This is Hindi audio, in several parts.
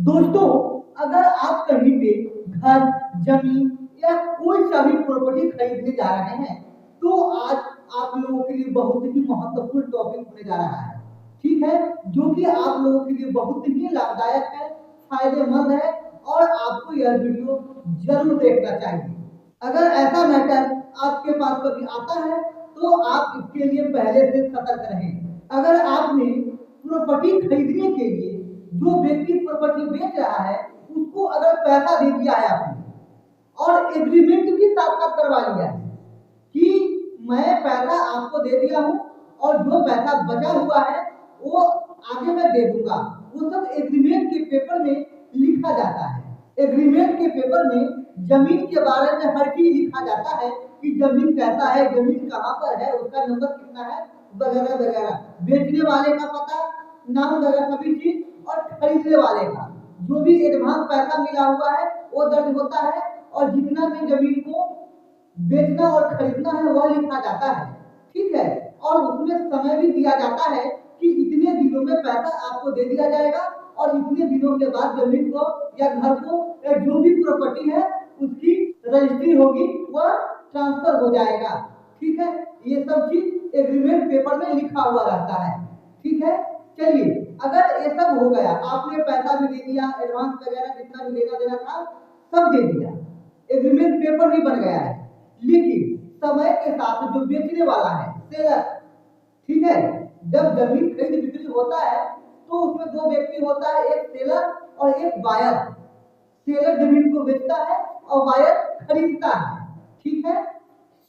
दोस्तों, अगर आप कहीं पे घर, जमीन या कोई सा भी प्रॉपर्टी खरीदने जा रहे हैं, तो आज आप लोगों के लिए बहुत ही महत्वपूर्ण टॉपिक होने जा रहा है। ठीक है, जो कि आप लोगों के लिए बहुत ही लाभदायक है, फायदेमंद है और आपको यह वीडियो जरूर देखना चाहिए। अगर ऐसा मैटर आपके पास कभी आता है, तो आप इसके लिए पहले से सतर्क रहें। अगर आपने प्रॉपर्टी खरीदने के लिए जो व्यक्ति प्रॉपर्टी बेच रहा है, उसको अगर पैसा दे दिया है आपने और एग्रीमेंट भी साथ साथ करवा लिया है कि मैं पैसा आपको दे दिया हूं और जो पैसा बचा हुआ है वो आगे मैं दे दूंगा, वो सब एग्रीमेंट के पेपर में लिखा जाता है। एग्रीमेंट के पेपर में जमीन के बारे में हर चीज लिखा जाता है कि जमीन कैसा है, जमीन कहाँ पर है, उसका नंबर कितना है, वगैरह वगैरह, बेचने वाले का पता, नाम वगैरह सभी चीज, और खरीदने वाले का जो भी एडवांस पैसा मिला हुआ है वो दर्ज होता है, और जितना भी जमीन को बेचना और खरीदना है वह लिखा जाता है। ठीक है, और उसमें समय भी दिया जाता है कि इतने दिनों में पैसा आपको दे दिया जाएगा और इतने दिनों के बाद जमीन को या घर को या जो भी प्रॉपर्टी है उसकी रजिस्ट्री होगी, वह ट्रांसफर हो जाएगा। ठीक है, ये सब चीज एग्रीमेंट पेपर में लिखा हुआ रहता है। ठीक है, चलिए, अगर ये सब हो गया, आपने पैसा भी दे दिया, एडवांस वगैरह जितना भी लेना देना था सब दे दिया, एग्रीमेंट पेपर भी बन गया है, लेकिन समय के साथ जो बेचने वाला है, सेलर, ठीक है, जब जमीन खरीद बिक्री होता है तो उसमें दो व्यक्ति होता है, एक सेलर और एक बायर। सेलर जमीन को बेचता है और बायर खरीदता है। ठीक है,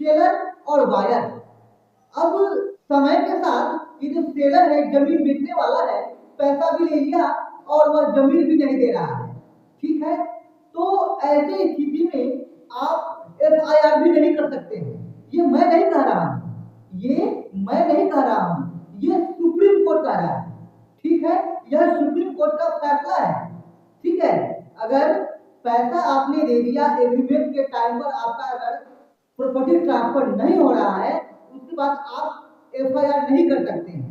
सेलर और बायर। अब समय के साथ ये जो सेलर है, जमीन बेचने वाला है, पैसा भी ले लिया और वह जमीन भी नहीं दे रहा है। ठीक है, तो ऐसी स्थिति में आप एफआईआर भी नहीं कर सकते हैं। ये मैं नहीं कह रहा हूं, ये मैं नहीं कह रहा हूं, ये सुप्रीम कोर्ट कह रहा है। ठीक है, यह सुप्रीम कोर्ट का फैसला है। ठीक है, अगर पैसा आपने दे दिया, एग्रीमेंट के टाइम पर आपका अगर प्रॉपर्टी ट्रांसफर नहीं हो रहा है, उसके बाद आप एफआईआर नहीं कर सकते हैं।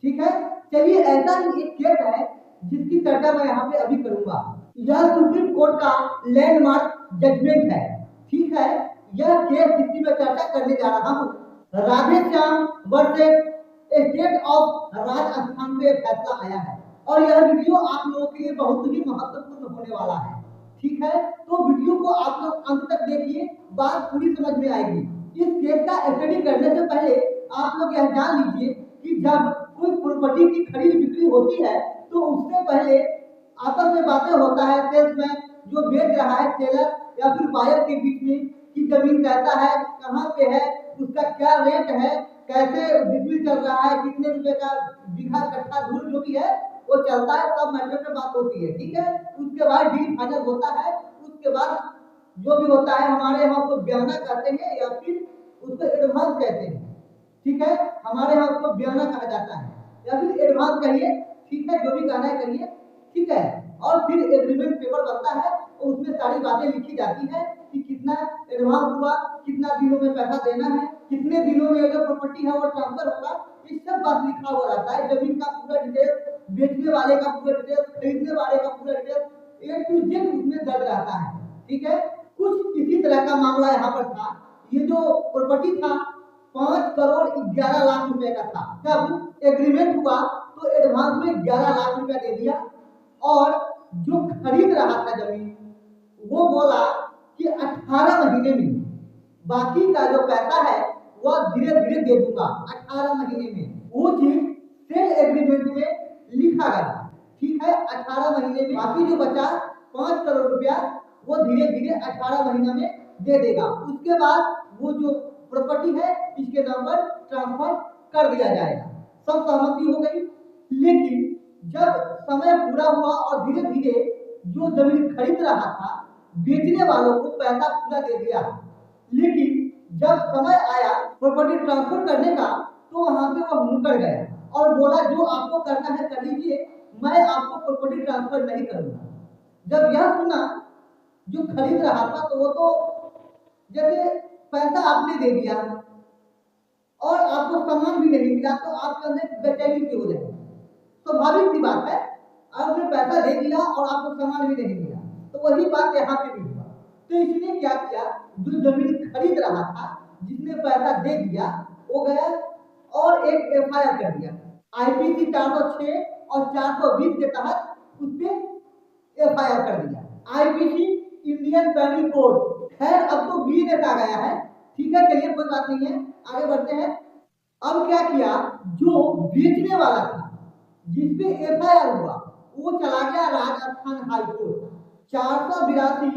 ठीक है, चलिए, ऐसा ही एक केस है जिसकी चर्चा मैं यहाँ पे अभी करूंगा। यह सुप्रीम कोर्ट का लैंडमार्क जजमेंट है। ठीक है, यह केस जिसकी मैं चर्चा करने जा रहा हूँ, Radheshyam versus state of Rajasthan पे फैसला आया है और यह वीडियो आप लोगों के लिए बहुत ही महत्वपूर्ण होने वाला है। ठीक है, तो वीडियो को आप लोग अंत तक देखिए, बात पूरी समझ में आएगी। इस केस का स्टडी करने से पहले आप लोग यह जान लीजिए कि जब कोई प्रॉपर्टी की खरीद बिक्री होती है तो उससे पहले आपस में बातें होता है, सेल्समैन जो बेच रहा है, सेलर या फिर बायर के बीच में, कि जमीन कैसा है, कहाँ पे है, उसका क्या रेट है, कैसे बिक्री चल रहा है, कितने रुपए का बीघा कट्ठा धूल जो भी है वो चलता है, सब मैटर पे बात होती है। ठीक है, उसके बाद डील फाइनल होता है। उसके बाद जो भी होता है, हमारे यहाँ उसको ब्याना कहते हैं या फिर उसको एडवांस कहते हैं। ठीक है, हमारे यहाँ उसको ब्याना कहा जाता है या फिर एडवांस कहिए। ठीक है, जो भी कहना है करिए। ठीक है, और फिर एग्रीमेंट पेपर बनता है और उसमें सारी बातें लिखी जाती है कि कितना एडवांस हुआ, कितना दिनों में पैसा देना है, कितने दिनों में जो प्रॉपर्टी है वो ट्रांसफर होगा, ये सब बात लिखा हुआ रहता है। जमीन का पूरा डिटेल, बेचने वाले का पूरा डिटेल, खरीदने वाले का पूरा डिटेल, ए टू जेड उसमें दर्ज रहता है। ठीक है, कुछ इसी तरह का मामला यहाँ पर था। ये जो प्रॉपर्टी था 5,11,00,000 रुपए का था। जब एग्रीमेंट हुआ तो एडवांस में 11 लाख रुपया दे दिया और जो खरीद रहा था जमीन वो बोला कि 18 महीने में बाकी का जो पैसा है वह धीरे धीरे दे दूंगा। 18 महीने में वो चीज सेल एग्रीमेंट में लिखा गया। ठीक है, 18 महीने में बाकी जो बचा 5 करोड़ रुपया वो धीरे धीरे 18 महीने में दे देगा। उसके बाद वो जो प्रॉपर्टी है इसके नाम पर ट्रांसफर कर दिया जाएगा। सब सहमति हो गई। लेकिन जब समय पूरा हुआ और धीरे धीरे जो जमीन खरीद रहा था, बेचने वालों को पैसा पूरा दे दिया, लेकिन जब समय आया प्रॉपर्टी ट्रांसफर करने का तो वहां पे वह मुकर गया और बोला जो आपको करना है कर लीजिए, मैं आपको प्रॉपर्टी ट्रांसफर नहीं करूंगा। जब यह सुना जो खरीद रहा था तो वो तो जैसे पैसा आपने दे दिया और आपको सामान भी नहीं मिला तो आपके अंदर बेचैनी सी हो जाएगी। स्वाभाविक सी बात है, आपने पैसा दे दिया और आपको सामान भी नहीं मिला, तो वही बात यहाँ पे भी हुआ। तो इसने क्या किया, जो जमीन खरीद रहा था, जिसने पैसा दे दिया, वो गया और एक एफआईआर कर दिया आईपीसी 406 और 420 के तहत उस पे एफआईआर कर दिया। आईपीसी इंडियन पेनल कोड, खैर अब तो बीएनएस आ गया है, ठीक है, चलिए कोई बात नहीं है, आगे बढ़ते हैं। अब क्या किया, जो बेचने वाला था जिसपे एफआईआर हुआ, वो चला गया Rajasthan high court. 482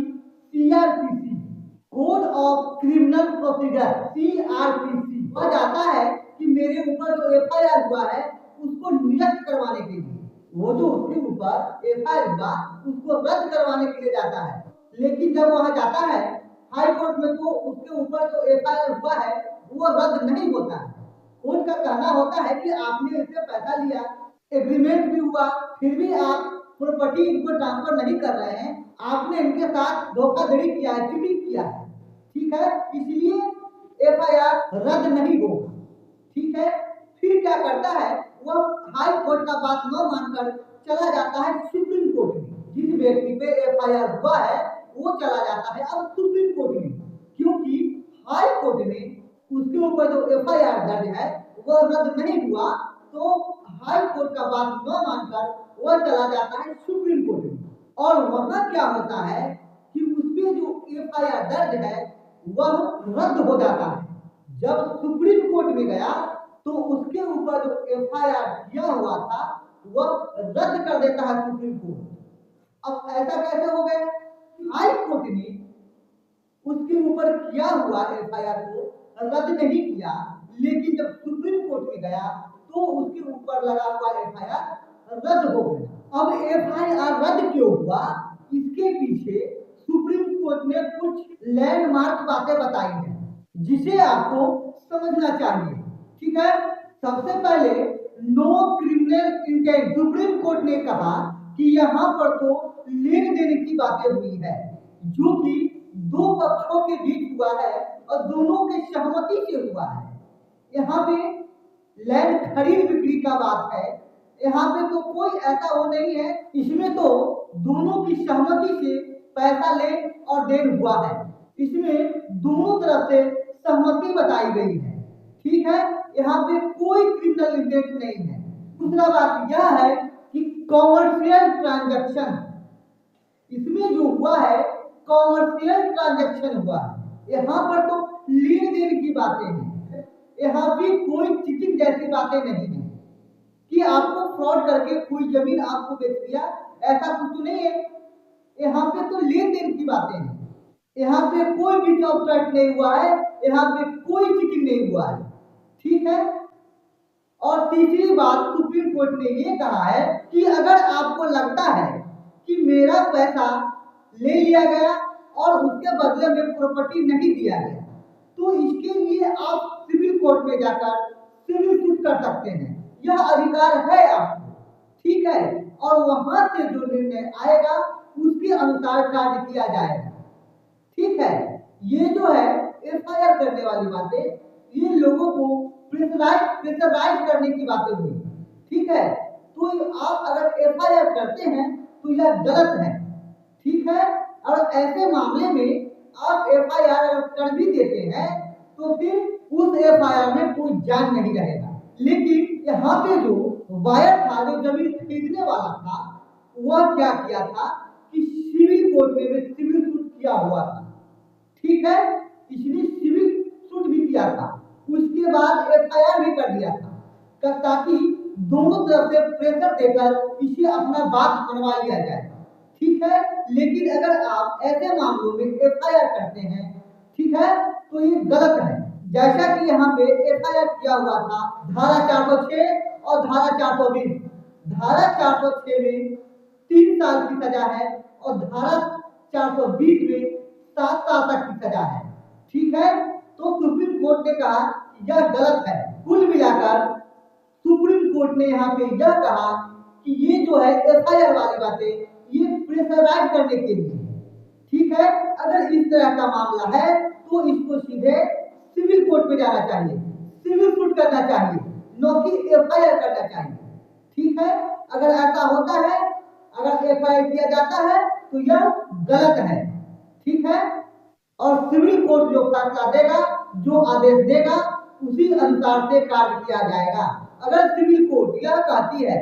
CrPC, code of criminal procedure, CrPC, वह जाता है कि मेरे ऊपर जो एफआईआर हुआ है उसको निरस्त करवाने के लिए, वो जो उसके ऊपर एफआईआर हुआ उसको रद्द करवाने के लिए जाता है। लेकिन जब वहां जाता है हाई कोर्ट में, तो उसके ऊपर जो एफआईआर हुआ है वो रद्द नहीं होता है। कोर्ट का कहना होता है कि आपने इससे पैसा लिया, एग्रीमेंट भी हुआ, फिर भी आप प्रॉपर्टी इनको ट्रांसफर नहीं कर रहे हैं, आपने इनके साथ धोखाधड़ी किया है, चीटिंग किया है, ठीक है, इसलिए एफआईआर रद्द नहीं होगा, ठीक है। फिर क्या करता है, वह हाई कोर्ट का बात न मानकर चला जाता है सुप्रीम कोर्ट में। जिस व्यक्ति पे एफआईआर हुआ है वो चला जाता है अब सुप्रीम कोर्ट में, क्योंकि हाई कोर्ट में उसके ऊपर जो एफआईआर दर्ज है वह रद्द नहीं हुआ, तो हाई कोर्ट का बात न मानकर वह चला जाता है सुप्रीम कोर्ट में। और वहां क्या होता है कि उसपे जो एफआईआर दर्ज है वह रद्द हो जाता है। जब सुप्रीम कोर्ट में गया तो उसके ऊपर जो एफआईआर किया हुआ था वह रद्द कर देता है सुप्रीम कोर्ट। अब ऐसा कैसे हो गया, हाई कोर्ट ने उसके ऊपर किया हुआ एफआईआर को रद्द नहीं किया, लेकिन जब सुप्रीम कोर्ट में गया तो उसके ऊपर लगा हुआ एफआईआर रद्द हो गया। अब एफआईआर रद्द क्यों हुआ, इसके पीछे सुप्रीम कोर्ट ने कुछ लैंडमार्क बातें बताई हैं जिसे आपको समझना चाहिए, ठीक है। सबसे पहले no criminal intent, supreme court ने कहा कि यहाँ पर तो लेन देन की बातें हुई है जो कि दो पक्षों के बीच हुआ है और दोनों के सहमति से हुआ है। यहाँ पे लैंड खरीद बिक्री का बात है, यहाँ पे तो कोई ऐसा वो नहीं है, इसमें तो दोनों की सहमति से पैसा लेन और देन हुआ है, इसमें दोनों तरफ से सहमति बताई गई है, ठीक है। यहाँ पे कोई क्रिमिनल इंटेंट नहीं है। दूसरा बात यह है कि कॉमर्शियल ट्रांजैक्शन, इसमें जो हुआ है कॉमर्शियल ट्रांजैक्शन हुआ है, यहाँ पर तो लेन देन की बातें हैं, यहाँ भी कोई चीटिंग जैसी बातें नहीं है कि आपको फ्रॉड करके कोई जमीन आपको बेच दिया, ऐसा कुछ तो नहीं है। यहाँ पे तो लेन देन की बातें हैं, यहाँ पे कोई भी जॉब ट्रस्ट नहीं हुआ है, यहाँ पे कोई चीटिंग नहीं हुआ है, ठीक है। और तीसरी बात सुप्रीम कोर्ट ने ये कहा है कि अगर आपको लगता है कि मेरा पैसा ले लिया गया और उसके बदले में प्रॉपर्टी नहीं दिया गया, तो इसके लिए आप सिविल कोर्ट में जाकर सिविल सूट कर सकते हैं, यह अधिकार है आपको, ठीक है। और वहां से जो निर्णय आएगा उसके अनुसार कार्य किया जाएगा, ठीक है। ये जो है एफआईआर करने वाली बातें, ये लोगों को प्रेशराइज करने की बातें हुई, ठीक है। तो आप अगर एफआईआर करते हैं तो यह गलत है, ठीक है। और ऐसे मामले में आप एफआईआर अगर कर भी देते हैं तो फिर उस एफआईआर में कोई जान नहीं रहेगा। लेकिन यहाँ पे जो वायर था, जो जमीन खरीदने वाला था, वह क्या किया था कि सिविल कोर्ट में सिविल सूट किया हुआ था, ठीक है, इसलिए सिविल सूट भी किया था, उसके बाद एफआईआर भी कर दिया था ताकि दोनों तरफ से प्रेशर देकर इसे अपना बात बनवा लिया जाए, ठीक है। लेकिन अगर आप ऐसे मामलों में एफआईआर करते हैं, ठीक है, तो ये गलत है। जैसा कि यहाँ पे एफआईआर किया हुआ था धारा 406 और धारा 420, धारा 406 में 3 साल की सजा है और धारा 420 में 7 साल तक की सजा है, ठीक है। तो सुप्रीम कोर्ट ने कहा यह गलत है। कुल मिलाकर सुप्रीम कोर्ट ने यहाँ पे यह कहा कि ये जो है एफआईआर वाली बातें ये प्रेशराइज करने के लिए, ठीक है। अगर इस तरह का मामला है तो इसको सीधे सिविल कोर्ट में जाना चाहिए, सिविल सूट करना चाहिए, न कि एफआईआर करना चाहिए, ठीक है। अगर ऐसा होता है अगर एफआईआर किया जाता है तो यह गलत है, ठीक है। और सिविल कोर्ट जो फैसला देगा, जो आदेश देगा, उसी अनुसार से कार्य किया जाएगा। अगर सिविल कोर्ट यह कहती है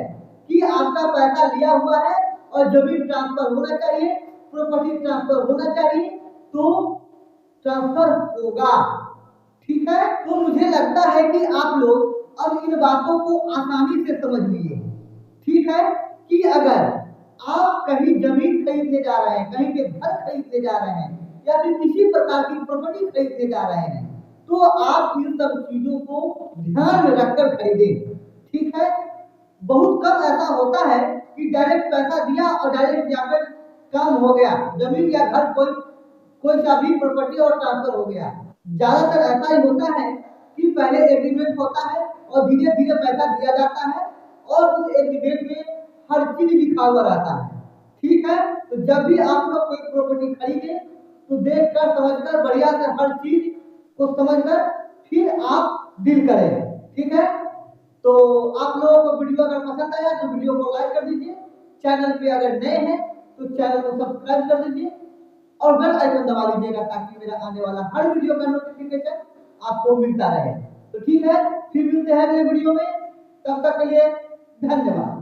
कि आपका पैसा लिया हुआ है और जमीन ट्रांसफर होना चाहिए, प्रॉपर्टी ट्रांसफर होना चाहिए, तो ट्रांसफर होगा, ठीक है। तो मुझे लगता है कि आप लोग अब इन बातों को आसानी से समझ लिए, ठीक है, कि अगर आप कहीं जमीन खरीदने जा रहे हैं, कहीं के घर खरीदने जा रहे हैं, या फिर किसी प्रकार की प्रॉपर्टी खरीदने जा रहे हैं, तो आप इन सब चीजों को ध्यान में रखकर खरीदें, ठीक है। बहुत कम ऐसा होता है कि डायरेक्ट पैसा दिया और डायरेक्ट जाकर काम हो गया, जमीन या घर कोई सा भी प्रॉपर्टी और ट्रांसफर हो गया। ज्यादातर ऐसा ही होता है कि पहले एग्रीमेंट होता है और धीरे धीरे पैसा दिया जाता है और उस एग्रीमेंट में हर चीज लिखा हुआ रहता है, ठीक है। तो जब भी आप लोग कोई प्रॉपर्टी खरीदे तो देखकर समझकर बढ़िया से हर चीज को समझकर फिर आप डील करें, ठीक है। तो आप लोगों को वीडियो अगर पसंद आया तो वीडियो को लाइक कर दीजिए, चैनल पे अगर नए हैं तो चैनल को सब्सक्राइब कर दीजिए और बेल आइकन दबा लीजिएगा ताकि मेरा आने वाला हर वीडियो का नोटिफिकेशन आपको मिलता रहे। तो ठीक है, फिर मिलते हैं अगले वीडियो में, तब तक के लिए धन्यवाद।